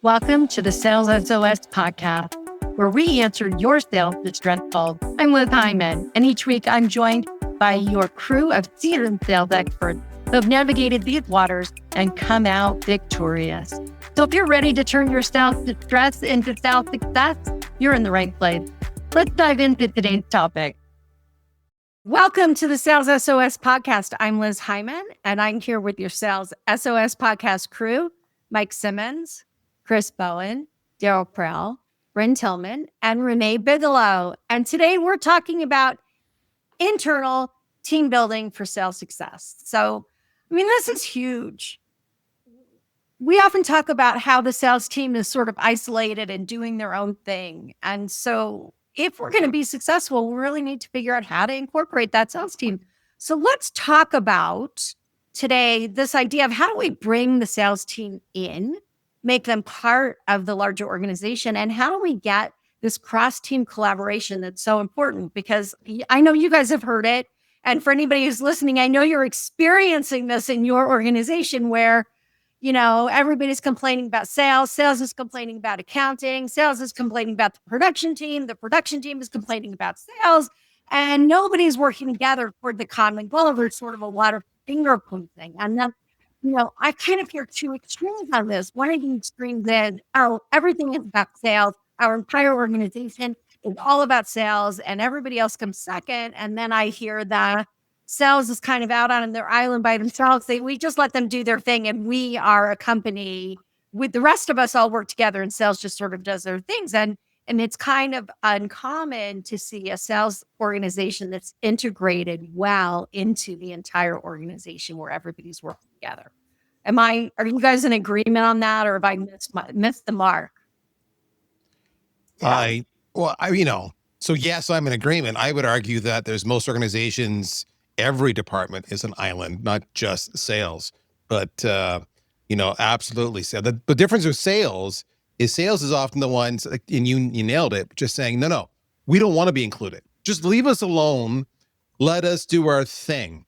Welcome to the Sales SOS podcast, where we answer your sales distress calls. I'm Liz Heiman, and each week I'm joined by your crew of seasoned sales experts who have navigated these waters and come out victorious. So if you're ready to turn your sales distress into sales success, you're in the right place. Let's dive into today's topic. Welcome to the Sales SOS podcast. I'm Liz Heiman, and I'm here with your Sales SOS podcast crew, Mike Simmons, Chris Bowen, Darryl Praill, Brynne Tillman, and Renee Bigelow. And today we're talking about internal team building for sales success. So, this is huge. We often talk about how the sales team is sort of isolated and doing their own thing. And so if we're going to be successful, we really need to figure out how to incorporate that sales team. So let's talk about today this idea of how do we bring the sales team in, make them part of the larger organization, and how do we get this cross-team collaboration that's so important? Because I know you guys have heard it. And for anybody who's listening, I know you're experiencing this in your organization where, everybody's complaining about sales. Sales is complaining about accounting. Sales is complaining about the production team. The production team is complaining about sales. And nobody's working together toward the common goal. There's sort of a lot of finger pointing. And then, I kind of hear two extremes on this. One of the extremes is, everything is about sales. Our entire organization is all about sales and everybody else comes second. And then I hear that sales is kind of out on their island by themselves. We just let them do their thing. And we are a company with the rest of us all work together and sales just sort of does their things. And it's kind of uncommon to see a sales organization that's integrated well into the entire organization where everybody's working together. Are you guys in agreement on that, or have I missed the mark? So yes, I'm in agreement. I would argue that there's most organizations, every department is an island, not just sales, but, absolutely. So the difference with sales is often the ones, and you nailed it, just saying, no, we don't want to be included. Just leave us alone. Let us do our thing.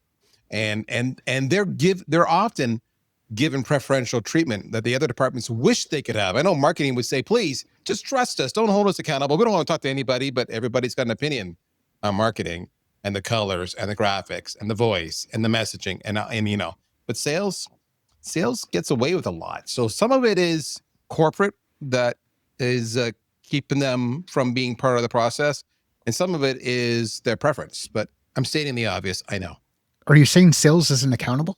And they're often given preferential treatment that the other departments wish they could have. I know marketing would say, please just trust us. Don't hold us accountable. We don't want to talk to anybody, but everybody's got an opinion on marketing and the colors and the graphics and the voice and the messaging but sales gets away with a lot. So some of it is corporate that is keeping them from being part of the process. And some of it is their preference, but I'm stating the obvious. I know. Are you saying sales isn't accountable?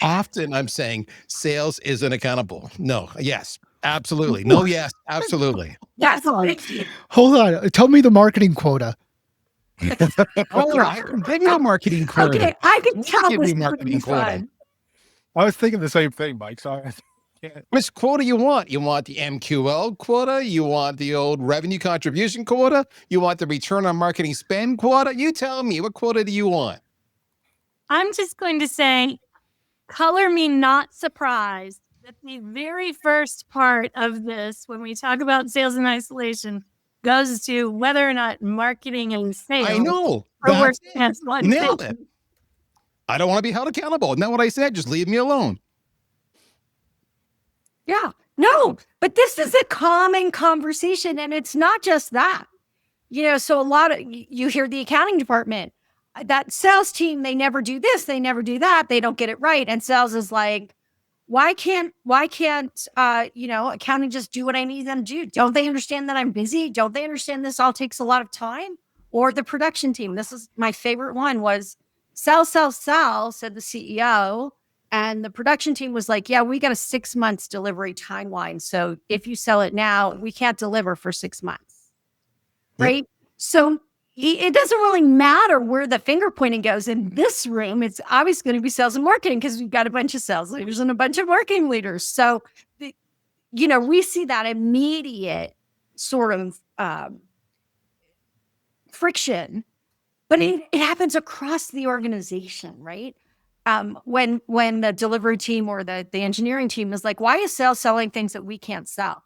Often I'm saying sales isn't accountable. No. Yes. Absolutely. No. Yes. Absolutely. Yes. Hold on. Tell me the marketing quota. I can bring a marketing quota. Okay, I can tell Give this me marketing quota. I was thinking the same thing, Mike. So Which quota you want? You want the MQL quota? You want the old revenue contribution quota? You want the return on marketing spend quota? You tell me, what quota do you want? I'm just going to say, color me not surprised that the very first part of this, when we talk about sales in isolation, goes to whether or not marketing and sales I know. are working as one Nailed thing. it. I don't want to be held accountable. Isn't that what I said? Just leave me alone. Yeah. No, but this is a common conversation, and it's not just that. So a lot of you hear the accounting department, that sales team, they never do this, they never do that, they don't get it right. And sales is like, why can't accounting just do what I need them to do? Don't they understand that I'm busy? Don't they understand this all takes a lot of time? Or the production team. This is my favorite one was sell, said the CEO. And the production team was like, yeah, we got a 6 months delivery timeline. So if you sell it now, we can't deliver for 6 months. Right? So it doesn't really matter where the finger pointing goes. In this room, it's obviously going to be sales and marketing because we've got a bunch of sales leaders and a bunch of marketing leaders. So, we see that immediate sort of friction, but it happens across the organization, right? When the delivery team or the engineering team is like, why is sales selling things that we can't sell?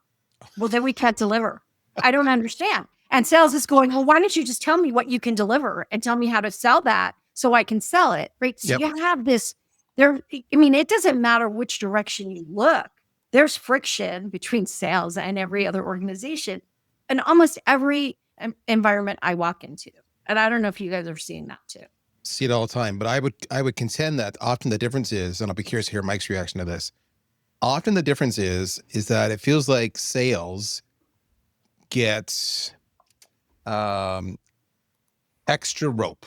Well, then we can't deliver. I don't understand. And sales is going, well, why don't you just tell me what you can deliver and tell me how to sell that so I can sell it, right? So you have this, it doesn't matter which direction you look. there's friction between sales and every other organization in almost every environment I walk into. And I don't know if you guys are seeing that too. See it all the time, but I would contend that often the difference is, and I'll be curious to hear Mike's reaction to this. Often the difference is that it feels like sales gets extra rope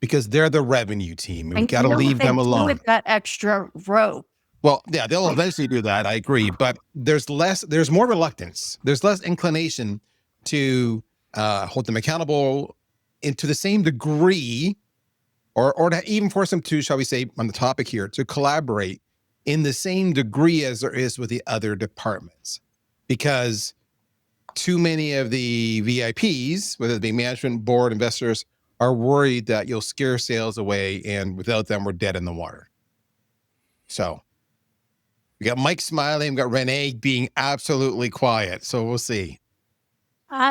because they're the revenue team. We've got to leave them alone with that extra rope. Well, yeah, they'll eventually do that. I agree, but there's more reluctance. There's less inclination to hold them accountable into the same degree, or to even force them to, shall we say, on the topic here, to collaborate in the same degree as there is with the other departments, because too many of the VIPs, whether it be management, board, investors, are worried that you'll scare sales away, and without them, we're dead in the water. So we got Mike smiling, we got Renee being absolutely quiet. So we'll see.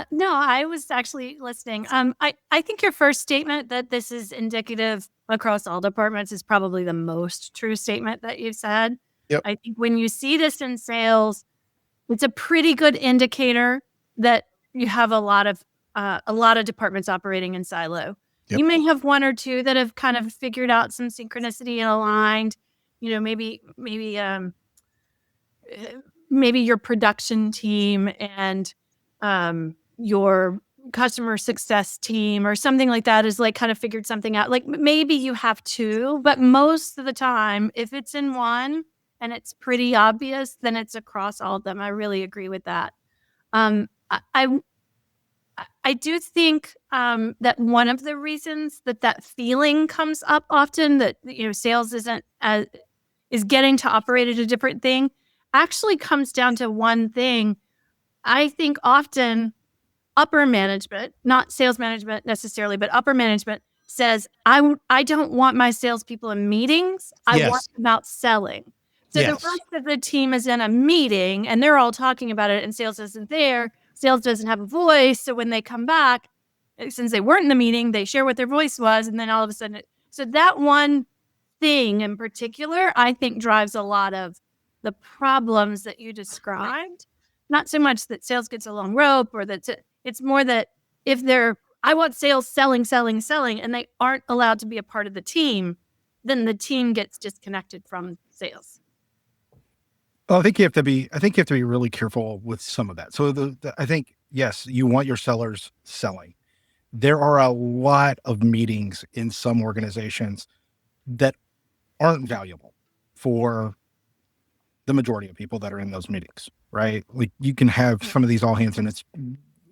No, I was actually listening. I think your first statement that this is indicative across all departments is probably the most true statement that you've said. Yep. I think when you see this in sales, it's a pretty good indicator that you have a lot of departments operating in silo. Yep. You may have one or two that have kind of figured out some synchronicity and aligned. You know, maybe your production team and your customer success team or something like that is like kind of figured something out. Like maybe you have two, but most of the time, if it's in one and it's pretty obvious, then it's across all of them. I really agree with that. I do think that one of the reasons that feeling comes up often, that sales is getting to operate at a different thing, actually comes down to one thing. I think often upper management, not sales management necessarily, but upper management says, I don't want my salespeople in meetings. I want them out selling. So the rest of the team is in a meeting and they're all talking about it and sales isn't there. Sales doesn't have a voice. So when they come back, since they weren't in the meeting, they share what their voice was. And then all of a sudden, so that one thing in particular, I think drives a lot of the problems that you described. Not so much that sales gets a long rope, or that it's more that if I want sales selling, and they aren't allowed to be a part of the team, then the team gets disconnected from sales. Well, I think you have to be really careful with some of that. So I think, yes, you want your sellers selling. There are a lot of meetings in some organizations that aren't valuable for the majority of people that are in those meetings, right? Like you can have some of these all hands and it's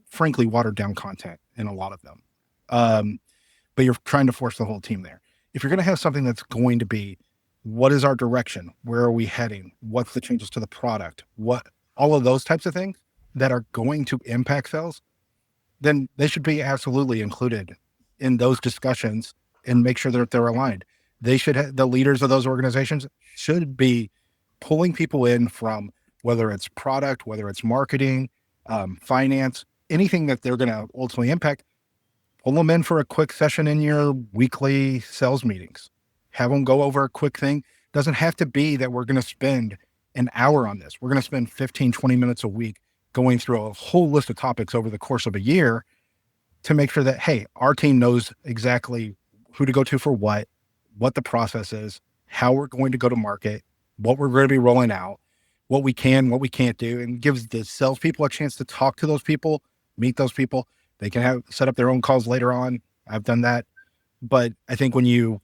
frankly watered down content in a lot of them. But you're trying to force the whole team there. If you're going to have something that's going to be, what is our direction? Where are we heading? What's the changes to the product? All of those types of things that are going to impact sales, then they should be absolutely included in those discussions and make sure that they're aligned. They should the leaders of those organizations should be pulling people in from, whether it's product, whether it's marketing, finance, anything that they're going to ultimately impact. Pull them in for a quick session in your weekly sales meetings. Have them go over a quick thing. Doesn't have to be that we're going to spend an hour on this. We're going to spend 15, 20 minutes a week going through a whole list of topics over the course of a year to make sure that, hey, our team knows exactly who to go to for what the process is, how we're going to go to market, what we're going to be rolling out, what we can, what we can't do, and gives the salespeople a chance to talk to those people, meet those people. They can set up their own calls later on. I've done that. But I think when you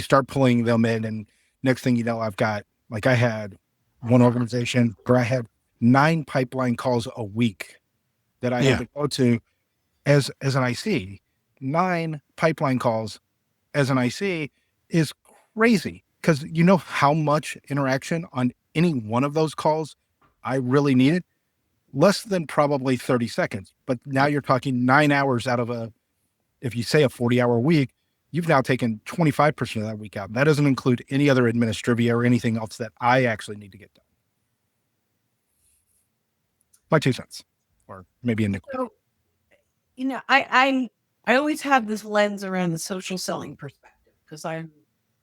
start pulling them in, and next thing you know, I had one organization where I had 9 pipeline calls a week that I had to go to as an IC. 9 pipeline calls as an IC is crazy, because you know how much interaction on any one of those calls I really needed? Less than probably 30 seconds. But now you're talking 9 hours out of if you say a 40-hour week, you've now taken 25% of that week out. That doesn't include any other administrivia or anything else that I actually need to get done. My 2 cents, or maybe a nickel. So, I always have this lens around the social selling perspective because I'm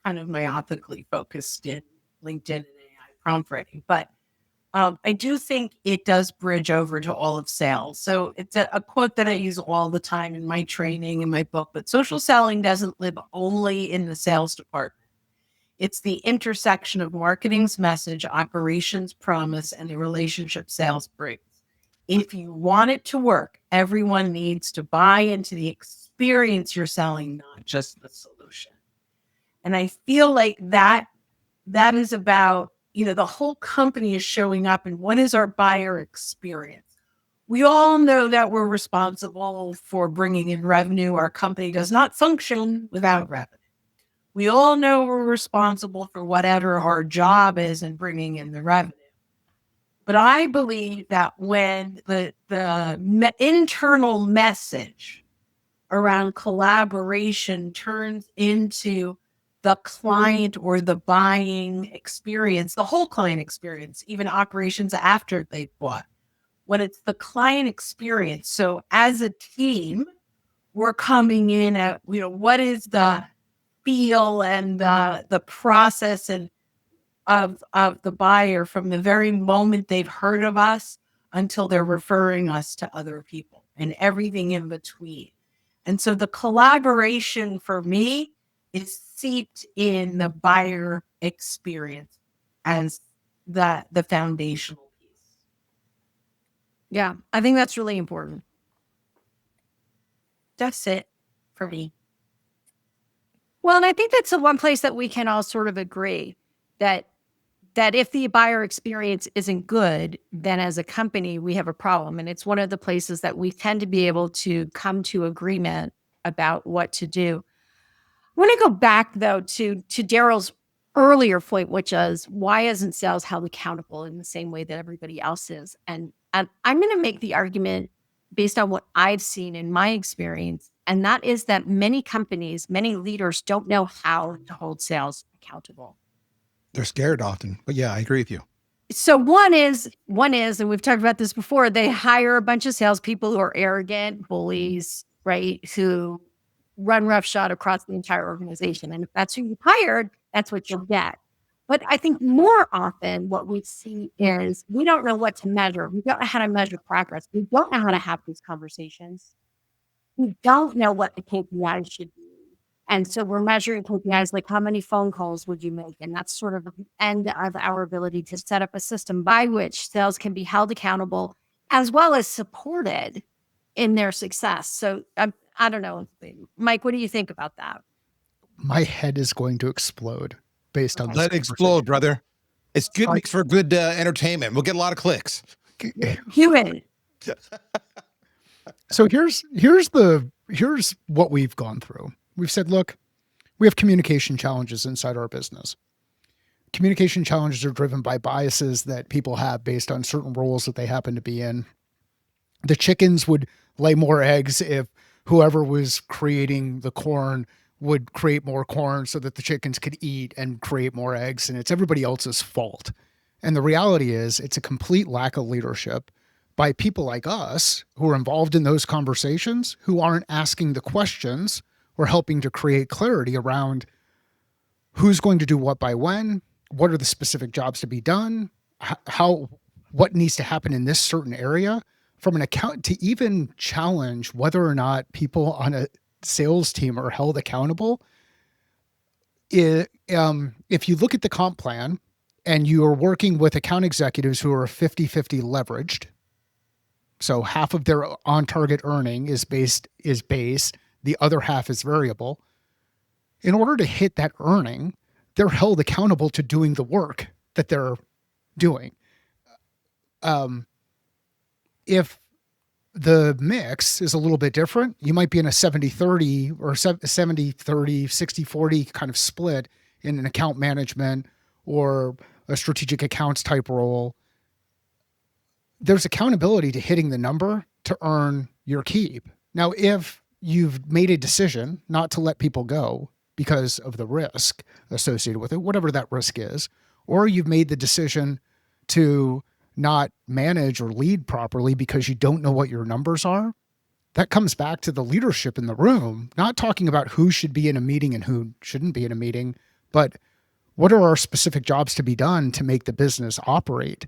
kind of myopically focused in LinkedIn and AI prompt writing. But I do think it does bridge over to all of sales. So it's a quote that I use all the time in my training, in my book, but social selling doesn't live only in the sales department. It's the intersection of marketing's message, operations promise, and the relationship sales brings. If you want it to work, everyone needs to buy into the experience you're selling, not just the solution. And I feel like that is about, the whole company is showing up and what is our buyer experience? We all know that we're responsible for bringing in revenue. Our company does not function without revenue. We all know we're responsible for whatever our job is in bringing in the revenue. But I believe that when the internal message around collaboration turns into the client or the buying experience, the whole client experience, even operations after they've bought, when it's the client experience. So as a team, we're coming in at, what is the feel and the process and of the buyer from the very moment they've heard of us until they're referring us to other people and everything in between. And so the collaboration for me is seeped in the buyer experience as the foundational piece. Yeah, I think that's really important. That's it for me. Well, and I think that's the one place that we can all sort of agree that if the buyer experience isn't good, then as a company, we have a problem. And it's one of the places that we tend to be able to come to agreement about what to do. I want to go back, though, to Darryl's earlier point, which is why isn't sales held accountable in the same way that everybody else is? And I'm going to make the argument based on what I've seen in my experience, and that is that many companies, many leaders don't know how to hold sales accountable. They're scared often, but yeah, I agree with you. So one is, and we've talked about this before, they hire a bunch of salespeople who are arrogant bullies, right? Who run roughshod across the entire organization. And if that's who you hired, that's what you'll get. But I think more often what we see is we don't know what to measure. We don't know how to measure progress. We don't know how to have these conversations. We don't know what the KPIs should be. And so we're measuring KPIs like how many phone calls would you make? And that's sort of the end of our ability to set up a system by which sales can be held accountable as well as supported in their success. So I don't know. Mike, what do you think about that? My head is going to explode based on this. Let it explode, brother. It's good mix for good entertainment. We'll get a lot of clicks. Human. So here's what we've gone through. We've said, look, we have communication challenges inside our business. Communication challenges are driven by biases that people have based on certain roles that they happen to be in. The chickens would lay more eggs if whoever was creating the corn would create more corn so that the chickens could eat and create more eggs, and it's everybody else's fault. And the reality is it's a complete lack of leadership by people like us who are involved in those conversations, who aren't asking the questions or helping to create clarity around who's going to do what by when, what are the specific jobs to be done, what needs to happen in this certain area, from an account to even challenge whether or not people on a sales team are held accountable. If you look at the comp plan and you are working with account executives who are 50-50 leveraged, so half of their on-target earning is base, the other half is variable. In order to hit that earning, they're held accountable to doing the work that they're doing. If the mix is a little bit different, you might be in a 70-30 or 70-30, 60-40 kind of split in an account management or a strategic accounts type role. There's accountability to hitting the number to earn your keep. Now, if you've made a decision not to let people go because of the risk associated with it, whatever that risk is, or you've made the decision to not manage or lead properly because you don't know what your numbers are, that comes back to the leadership in the room, not talking about who should be in a meeting and who shouldn't be in a meeting, but what are our specific jobs to be done to make the business operate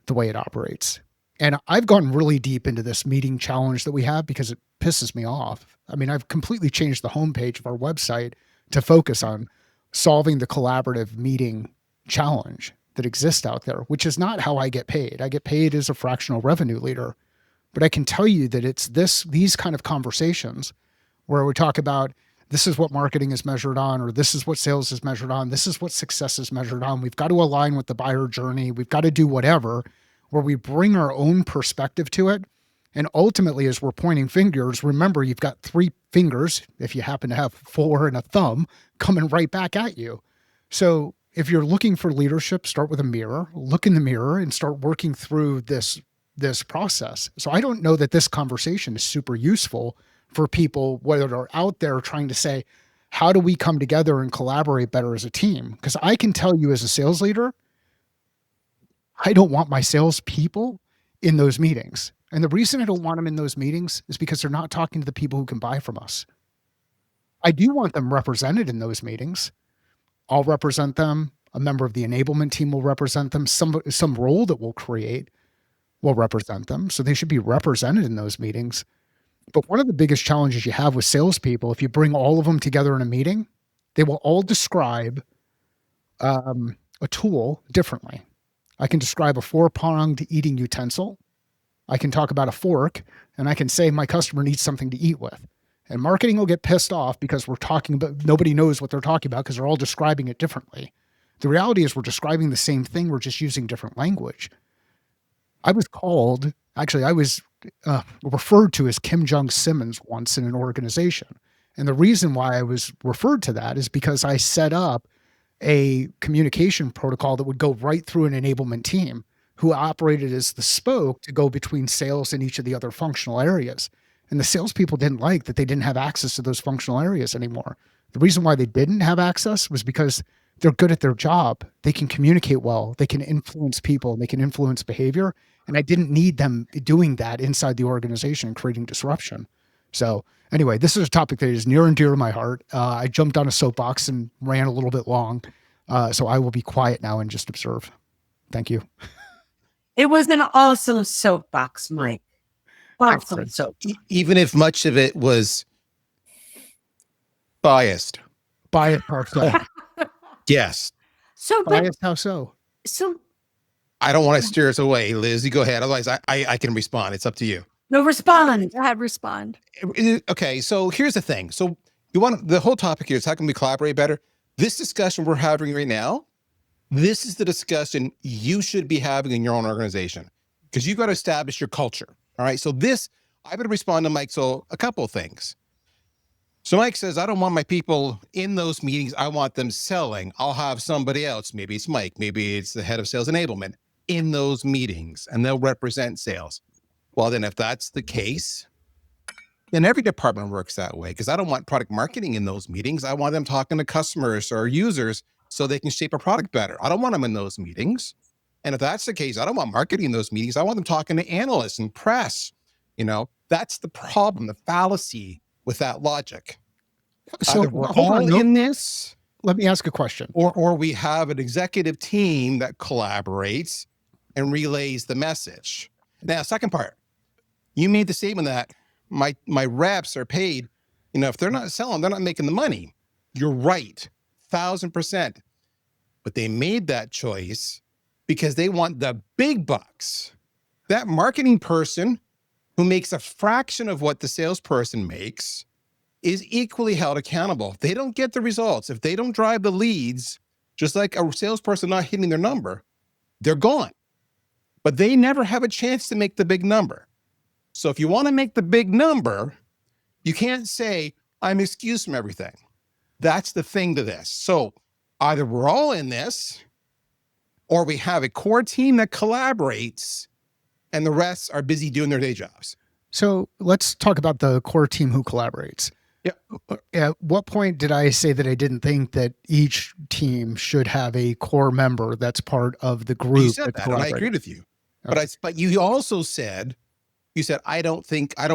the way it operates. And I've gone really deep into this meeting challenge that we have because it pisses me off. I mean, I've completely changed the homepage of our website to focus on solving the collaborative meeting challenge that exists out there, which is not how I get paid. I get paid as a fractional revenue leader. But I can tell you that it's these kind of conversations where we talk about this is what marketing is measured on, or this is what sales is measured on, this is what success is measured on. We've got to align with the buyer journey. We've got to do whatever, where we bring our own perspective to it. And ultimately, as we're pointing fingers, remember, you've got 3 fingers, if you happen to have 4 and a thumb, coming right back at you. So if you're looking for leadership, start with a mirror, look in the mirror and start working through this process. So I don't know that this conversation is super useful for people, whether they're out there trying to say, how do we come together and collaborate better as a team? Because I can tell you as a sales leader, I don't want my salespeople in those meetings. And the reason I don't want them in those meetings is because they're not talking to the people who can buy from us. I do want them represented in those meetings. I'll represent them. A member of the enablement team will represent them. Some role that we'll create will represent them. So they should be represented in those meetings. But one of the biggest challenges you have with salespeople, if you bring all of them together in a meeting, they will all describe a tool differently. I can describe a 4-pronged eating utensil. I can talk about a fork, and I can say my customer needs something to eat with. And marketing will get pissed off because we're talking about, nobody knows what they're talking about because they're all describing it differently. The reality is we're describing the same thing. We're just using different language. I was referred to as Kim Jong Simmons once in an organization. And the reason why I was referred to that is because I set up a communication protocol that would go right through an enablement team who operated as the spoke to go between sales and each of the other functional areas. And the salespeople didn't like that they didn't have access to those functional areas anymore. The reason why they didn't have access was because they're good at their job. They can communicate well. They can influence people. And they can influence behavior. And I didn't need them doing that inside the organization and creating disruption. So anyway, this is a topic that is near and dear to my heart. I jumped on a soapbox and ran a little bit long. So I will be quiet now and just observe. Thank you. It was an awesome soapbox, Mike. Awesome soap. Even if much of it was biased. Biased, how so? Yes. So, Biased, how so? So I don't want to steer us away, Liz. You go ahead. Otherwise, I can respond. It's up to you. no, respond. Go ahead, respond. Okay, so here's the thing. So the whole topic here is how can we collaborate better? This discussion we're having right now, this is the discussion you should be having in your own organization because you've got to establish your culture. All right. So I would respond to Mike. So a couple of things. So Mike says, I don't want my people in those meetings. I want them selling. I'll have somebody else. Maybe it's Mike. Maybe it's the head of sales enablement in those meetings and they'll represent sales. Well, then if that's the case, then every department works that way because I don't want product marketing in those meetings. I want them talking to customers or users so they can shape a product better. I don't want them in those meetings. And if that's the case, I don't want marketing in those meetings. I want them talking to analysts and press. That's the problem, the fallacy with that logic. So either we're all in this, let me ask a question. or we have an executive team that collaborates and relays the message. Now, second part, you made the statement that my reps are paid. If they're not selling, they're not making the money. You're right, 1,000%. But they made that choice because they want the big bucks. That marketing person who makes a fraction of what the salesperson makes is equally held accountable. If they don't get the results, if they don't drive the leads, just like a salesperson not hitting their number, they're gone. But they never have a chance to make the big number. So if you want to make the big number, you can't say, I'm excused from everything. That's the thing to this. So either we're all in this, or we have a core team that collaborates and the rest are busy doing their day jobs. So let's talk about the core team who collaborates. Yeah. At what point did I say that I didn't think that each team should have a core member that's part of the group? You said that, and I agreed with you. Okay. But you also said You said, I don't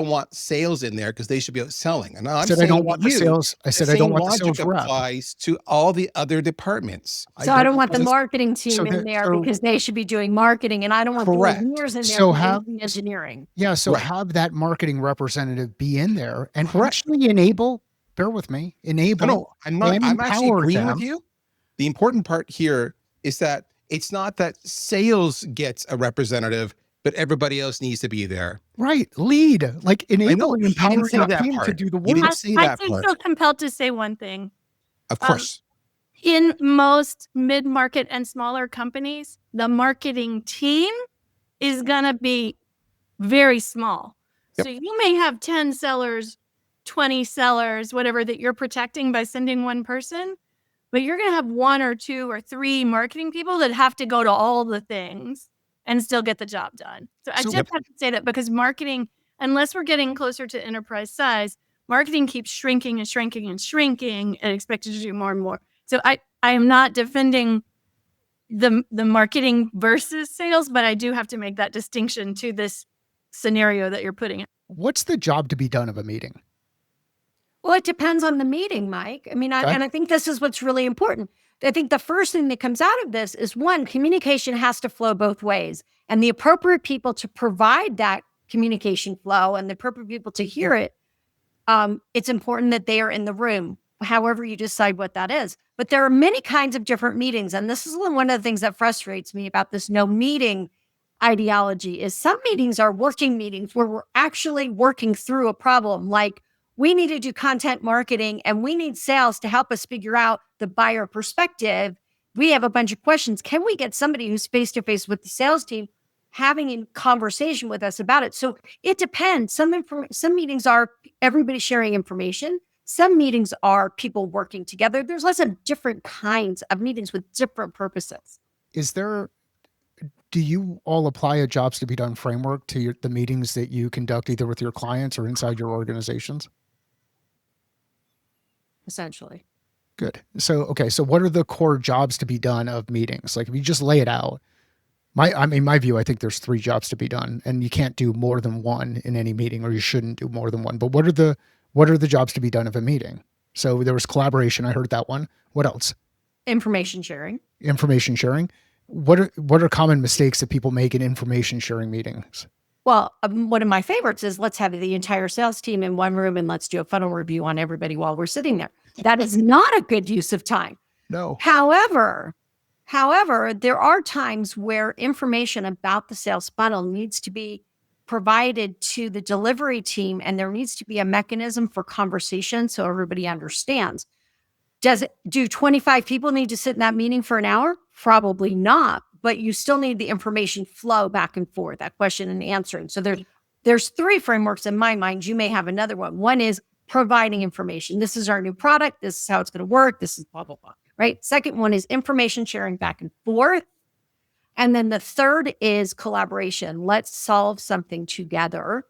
want sales in there because they should be out selling. And I I'm said I saying don't want the sales. I the said I don't same want the logic sales rep. applies to all the other departments. So I don't want the because- marketing team in there because they should be doing marketing, and I don't want the Correct. engineers in there So because they have- should be engineering. Yeah. So Right. have that marketing representative be in there and Correct. actually enable, bear with me, enable. No, I'm and actually empower agreeing them. with you. The important part here is that it's not that sales gets a representative, but everybody else needs to be there. Right. Lead, like enable and you empower didn't say your that team to part. do the You work. didn't say I that do part. feel compelled to say one thing. Of course. In most mid-market and smaller companies, the marketing team is going to be very small. Yep. So you may have 10 sellers, 20 sellers, whatever, that you're protecting by sending one person, but you're going to have 1 or 2 or 3 marketing people that have to go to all the things and still get the job done. So I just have to say that because marketing, unless we're getting closer to enterprise size, marketing keeps shrinking and shrinking and shrinking and expected to do more and more. So I am not defending the marketing versus sales, but I do have to make that distinction to this scenario that you're putting in. What's the job to be done of a meeting? Well, it depends on the meeting, Mike. I mean, Okay. and I think this is what's really important. I think the first thing that comes out of this is, one, communication has to flow both ways. And the appropriate people to provide that communication flow and the appropriate people to hear it, it's important that they are in the room, however you decide what that is. But there are many kinds of different meetings. And this is one of the things that frustrates me about this no meeting ideology is some meetings are working meetings where we're actually working through a problem. Like, we need to do content marketing and we need sales to help us figure out the buyer perspective. We have a bunch of questions. Can we get somebody who's face-to-face with the sales team having a conversation with us about it? So it depends. Some meetings are everybody sharing information. Some meetings are people working together. There's lots of different kinds of meetings with different purposes. Do you all apply a jobs to be done framework to the meetings that you conduct either with your clients or inside your organizations? Essentially. Good. So what are the core jobs to be done of meetings? Like if you just lay it out, my view, I think there's 3 jobs to be done and you can't do more than one in any meeting, or you shouldn't do more than one. But what are the jobs to be done of a meeting? So there was collaboration. I heard that one. What else? Information sharing. Information sharing. What are common mistakes that people make in information sharing meetings? Well, one of my favorites is let's have the entire sales team in one room and let's do a funnel review on everybody while we're sitting there. That is not a good use of time. No. However, there are times where information about the sales funnel needs to be provided to the delivery team, and there needs to be a mechanism for conversation so everybody understands. Do 25 people need to sit in that meeting for an hour? Probably not, but you still need the information flow back and forth, that question and answering. So there's 3 frameworks in my mind. You may have another one. One is providing information. This is our new product. This is how it's going to work. This is blah, blah, blah, right? Second one is information sharing back and forth. And then the third is collaboration. Let's solve something together.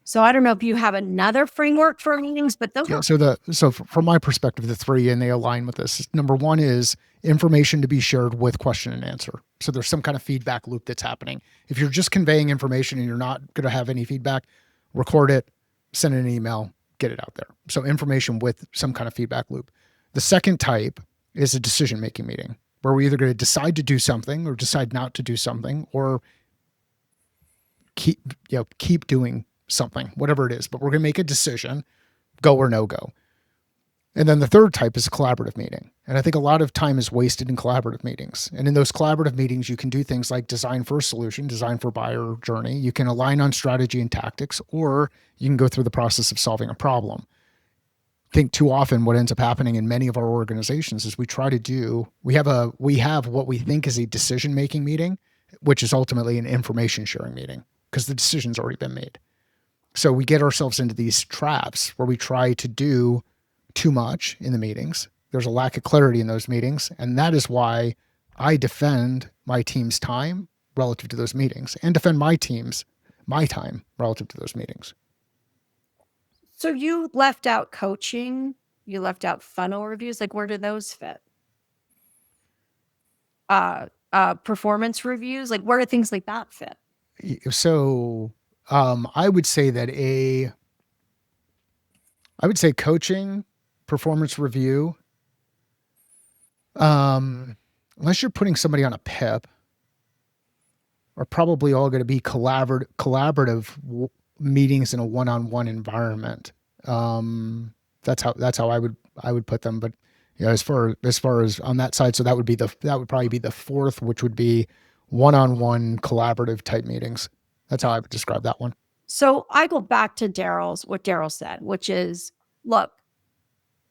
So I don't know if you have another framework for meetings, but those are So from my perspective, the 3, and they align with this. Number 1 is information to be shared with question and answer. So there's some kind of feedback loop that's happening. If you're just conveying information and you're not going to have any feedback, record it, send an email, get it out there. So information with some kind of feedback loop. The second type is a decision-making meeting where we're either going to decide to do something or decide not to do something, or keep doing something, whatever it is, but we're going to make a decision, go or no go. And then the third type is a collaborative meeting. And I think a lot of time is wasted in collaborative meetings. And in those collaborative meetings, you can do things like design for a solution, design for buyer journey. You can align on strategy and tactics, or you can go through the process of solving a problem. I think too often what ends up happening in many of our organizations is we have what we think is a decision-making meeting, which is ultimately an information sharing meeting because the decision's already been made. So we get ourselves into these traps where we try to do too much in the meetings. There's a lack of clarity in those meetings. And that is why I defend my team's time relative to those meetings and defend my time relative to those meetings. So you left out coaching, you left out funnel reviews. Like, where do those fit? Performance reviews, like where do things like that fit? So I would say that coaching, performance review, unless you're putting somebody on a PIP, are probably all going to be collaborative meetings in a one-on-one environment. That's how I would put them. But as far as on that side, so that would probably be the fourth, which would be one-on-one collaborative type meetings. That's how I would describe that one. So I go back to what Darryl said, which is, look,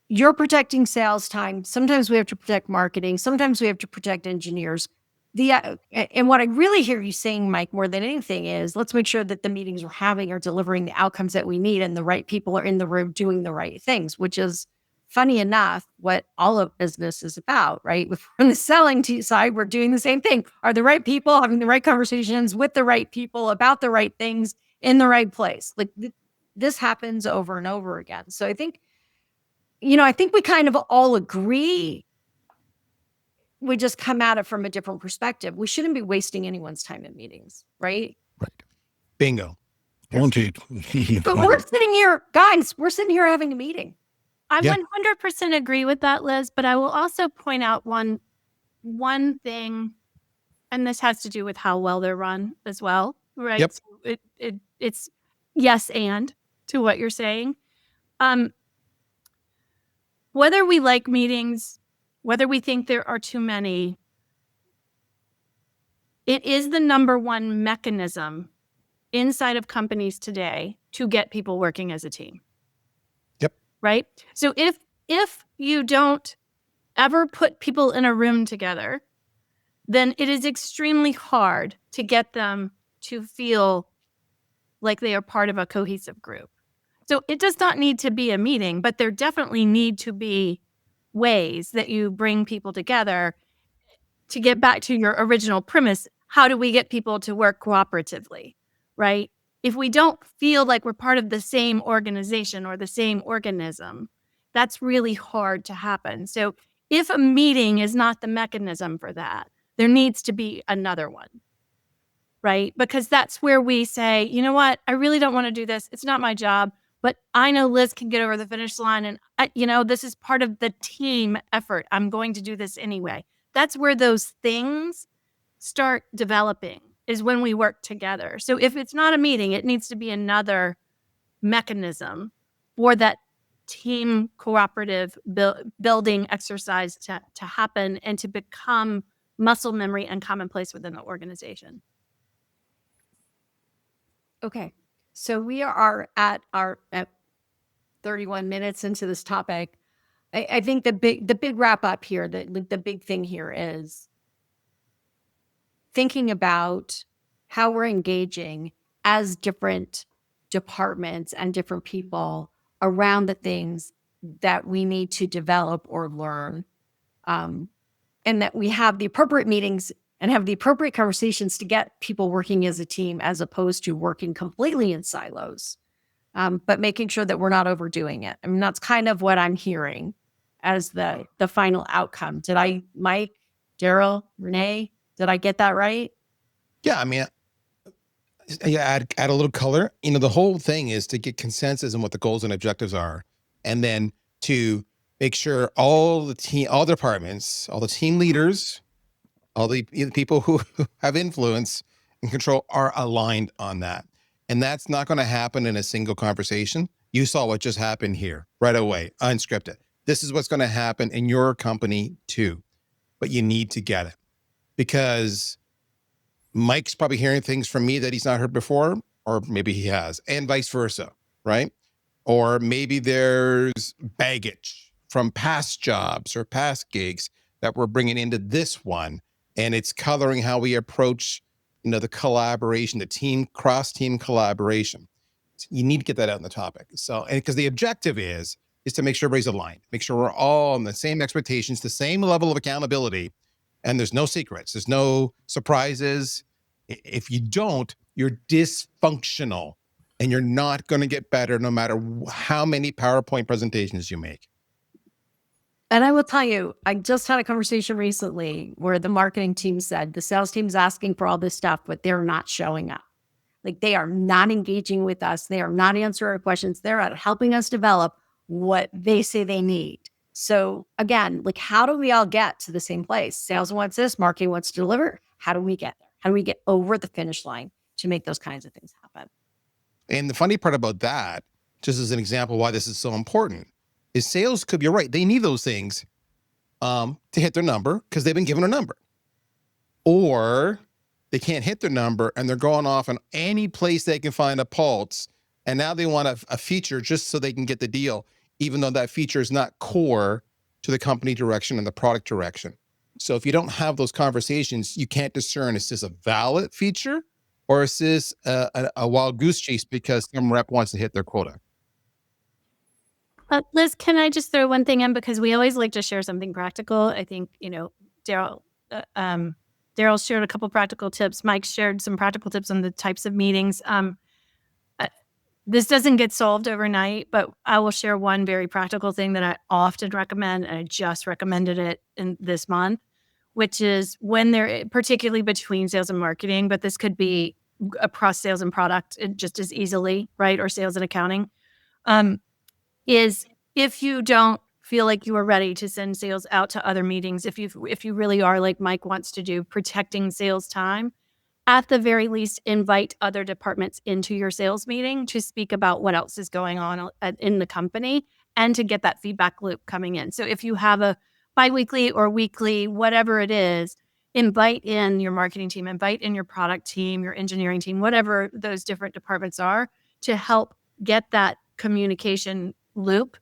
you're protecting sales time. Sometimes we have to protect marketing. Sometimes we have to protect engineers. And what I really hear you saying, Mike, more than anything is, let's make sure that the meetings we're having are delivering the outcomes that we need and the right people are in the room doing the right things, which is, funny enough, what all of business is about, right? From the selling side, we're doing the same thing. Are the right people having the right conversations with the right people about the right things in the right place? Like this happens over and over again. So I think we kind of all agree. We just come at it from a different perspective. We shouldn't be wasting anyone's time in meetings, right? Right. Bingo. Guaranteed. But we're sitting here, guys, having a meeting. I Yeah. 100% agree with that, Liz, but I will also point out one thing, and this has to do with how well they're run as well, right? Yep. So it's yes and to what you're saying. Whether we like meetings, whether we think there are too many, it is the number one mechanism inside of companies today to get people working as a team. Yep. Right? So if you don't ever put people in a room together, then it is extremely hard to get them to feel like they are part of a cohesive group. So it does not need to be a meeting, but there definitely need to be ways that you bring people together. To get back to your original premise, how do we get people to work cooperatively, right? If we don't feel like we're part of the same organization or the same organism, that's really hard to happen. So if a meeting is not the mechanism for that, there needs to be another one, right? Because that's where we say, you know what, I really don't want to do this. It's not my job, but I know Liz can get over the finish line and this is part of the team effort. I'm going to do this anyway. That's where those things start developing, is when we work together. So if it's not a meeting, it needs to be another mechanism for that team cooperative building exercise to happen and to become muscle memory and commonplace within the organization. Okay. So we are at 31 minutes into this topic. I think the big wrap up here, the big thing here is thinking about how we're engaging as different departments and different people around the things that we need to develop or learn, and that we have the appropriate meetings and have the appropriate conversations to get people working as a team, as opposed to working completely in silos, but making sure that we're not overdoing it. I mean, that's kind of what I'm hearing as the final outcome. Mike, Darryl, Renee, did I get that right? Yeah, I mean, add a little color. The whole thing is to get consensus on what the goals and objectives are, and then to make sure all departments, all the team leaders, all the people who have influence and control are aligned on that. And that's not going to happen in a single conversation. You saw what just happened here right away, unscripted. This is what's going to happen in your company too, but you need to get it, because Mike's probably hearing things from me that he's not heard before, or maybe he has, and vice versa, right? Or maybe there's baggage from past jobs or past gigs that we're bringing into this one, and it's coloring how we approach, the collaboration, the cross-team collaboration. So you need to get that out in the topic. So, and because the objective is to make sure everybody's aligned, make sure we're all on the same expectations, the same level of accountability, and there's no secrets, there's no surprises. If you don't, you're dysfunctional, and you're not going to get better no matter how many PowerPoint presentations you make. And I will tell you, I just had a conversation recently where the marketing team said the sales team's asking for all this stuff, but they're not showing up. Like they are not engaging with us. They are not answering our questions. They're not helping us develop what they say they need. So again, like how do we all get to the same place? Sales wants this, marketing wants to deliver. How do we get there? How do we get over the finish line to make those kinds of things happen? And the funny part about that, just as an example why this is so important, is sales could be right. They need those things to hit their number because they've been given a number. Or they can't hit their number and they're going off on any place they can find a pulse. And now they want a feature just so they can get the deal, even though that feature is not core to the company direction and the product direction. So if you don't have those conversations, you can't discern, is this a valid feature or is this a wild goose chase because some rep wants to hit their quota? Liz, can I just throw one thing in? Because we always like to share something practical. I think, Darryl shared a couple practical tips. Mike shared some practical tips on the types of meetings. This doesn't get solved overnight, but I will share one very practical thing that I often recommend, and I just recommended it in this month, which is when they're particularly between sales and marketing, but this could be across sales and product just as easily, right? Or sales and accounting. Is if you don't feel like you are ready to send sales out to other meetings, if you really are like Mike wants to do, protecting sales time, at the very least, invite other departments into your sales meeting to speak about what else is going on in the company and to get that feedback loop coming in. So if you have a biweekly or weekly, whatever it is, invite in your marketing team, invite in your product team, your engineering team, whatever those different departments are, to help get that communication loop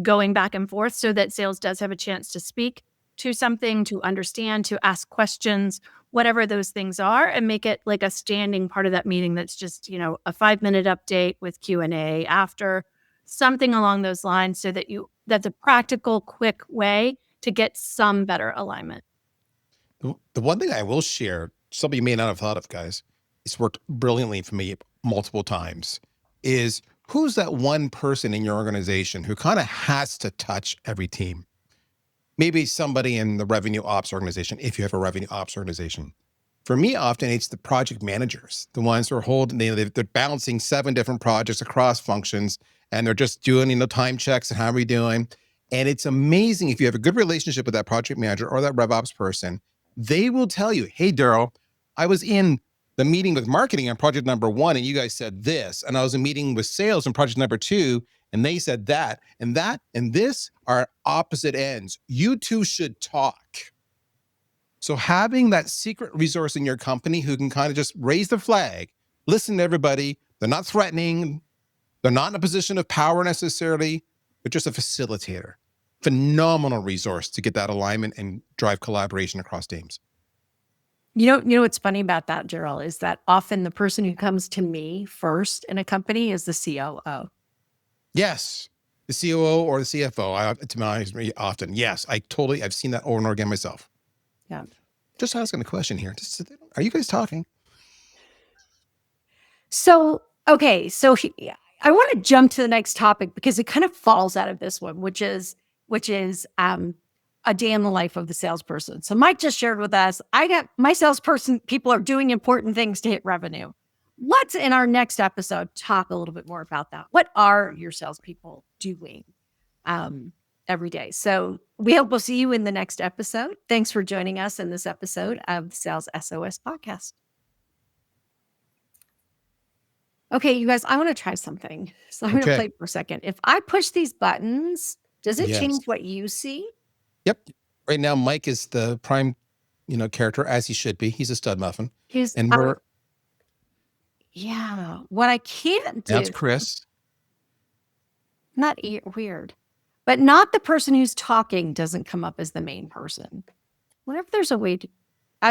going back and forth so that sales does have a chance to speak to something, to understand, to ask questions, whatever those things are, and make it like a standing part of that meeting that's just, a 5-minute update with Q&A after, something along those lines, so that that's a practical, quick way to get some better alignment. The one thing I will share, something you may not have thought of, guys, it's worked brilliantly for me multiple times, is who's that one person in your organization who kind of has to touch every team? Maybe somebody in the revenue ops organization, if you have a revenue ops organization. For me, often it's the project managers, the ones who are holding, they're balancing 7 different projects across functions, and they're just doing, time checks and how are we doing? And it's amazing if you have a good relationship with that project manager or that rev ops person, they will tell you, hey, Darryl, I was in the meeting with marketing on project number 1, and you guys said this. And I was in meeting with sales on project number 2, and they said that and this are opposite ends. You two should talk. So having that secret resource in your company who can kind of just raise the flag, listen to everybody. They're not threatening. They're not in a position of power necessarily, but just a facilitator. Phenomenal resource to get that alignment and drive collaboration across teams. You know what's funny about that, Darryl, is that often the person who comes to me first in a company is the COO. Yes, the COO or the CFO. To me, often, yes, I've seen that over and over again myself. Yeah. Just asking a question here. Are you guys talking? So, okay, I want to jump to the next topic because it kind of falls out of this one, which is a day in the life of the salesperson. So Mike just shared with us, I got my salesperson, people are doing important things to hit revenue. Let's, in our next episode, talk a little bit more about that. What are your salespeople doing every day? So we hope we'll see you in the next episode. Thanks for joining us in this episode of the Sales SOS Podcast. Okay, you guys, I want to try something. So I'm going to play for a second. If I push these buttons, does it change what you see? Yep. Right now, Mike is the prime, character, as he should be. He's a stud muffin. Yeah. What I can't do. That's Chris. Not weird, but not the person who's talking doesn't come up as the main person. What if there's a way to?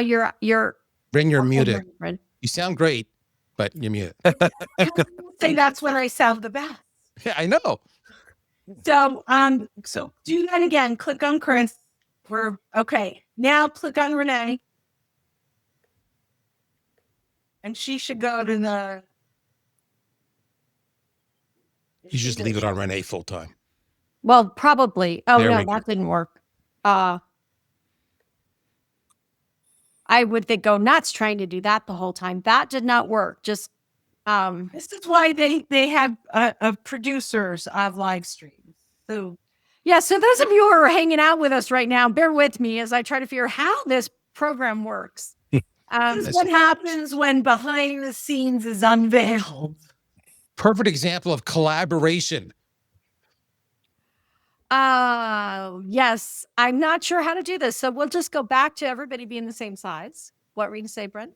You're. Brynne, you're muted. Brynne. You sound great, but you're muted. Say that's when I sound the best. Yeah, I know. So do that again. Click on Chris. We're okay. Now click on Renee. And she should go to the. You just leave it on Renee full time. Well, probably. Oh, There no, we go. that didn't work. I would think go nuts trying to do that the whole time. That did not work. Just This is why they have producers of live streams. So Yeah, so those of you who are hanging out with us right now, bear with me as I try to figure out how this program works. this is what happens when behind the scenes is unveiled. Perfect example of collaboration. Yes, I'm not sure how to do this, so we'll just go back to everybody being the same size. What were you going to say, Brynne?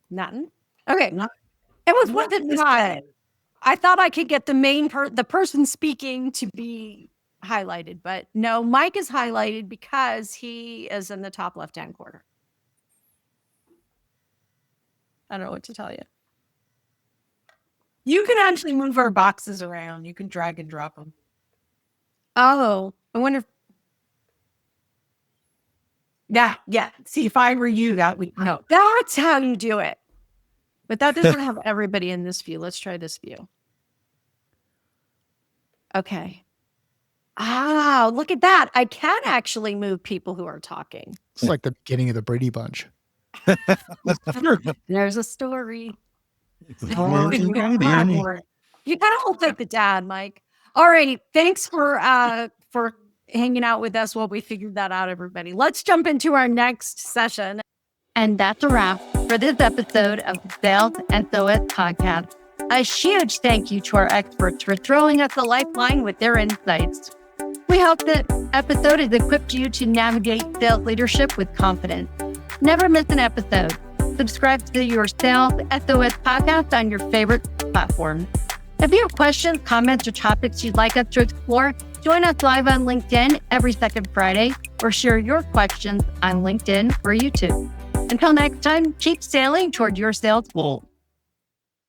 Nothing. Okay. Not- It was What worth did it this try. say? I thought I could get the person speaking to be highlighted, but no, Mike is highlighted because he is in the top left-hand corner. I don't know what to tell you. You can actually move our boxes around. You can drag and drop them. Oh, I wonder if Yeah. See, if I were you, that would help. that's how you do it. But that doesn't have everybody in this view. Let's try this view. Okay. Ah, look at that. I can actually move people who are talking. It's like the beginning of the Brady Bunch. There's a story. Working You on got it. more. You kind of look like the dad, Mike. All right. Thanks for hanging out with us while we figured that out, everybody. Let's jump into our next session. And that's a wrap for this episode of the Sales SOS Podcast. A huge thank you to our experts for throwing us a lifeline with their insights. We hope that episode has equipped you to navigate sales leadership with confidence. Never miss an episode. Subscribe to your Sales SOS Podcast on your favorite platform. If you have questions, comments, or topics you'd like us to explore, join us live on LinkedIn every second Friday, or share your questions on LinkedIn or YouTube. Until next time, keep sailing toward your sales goal.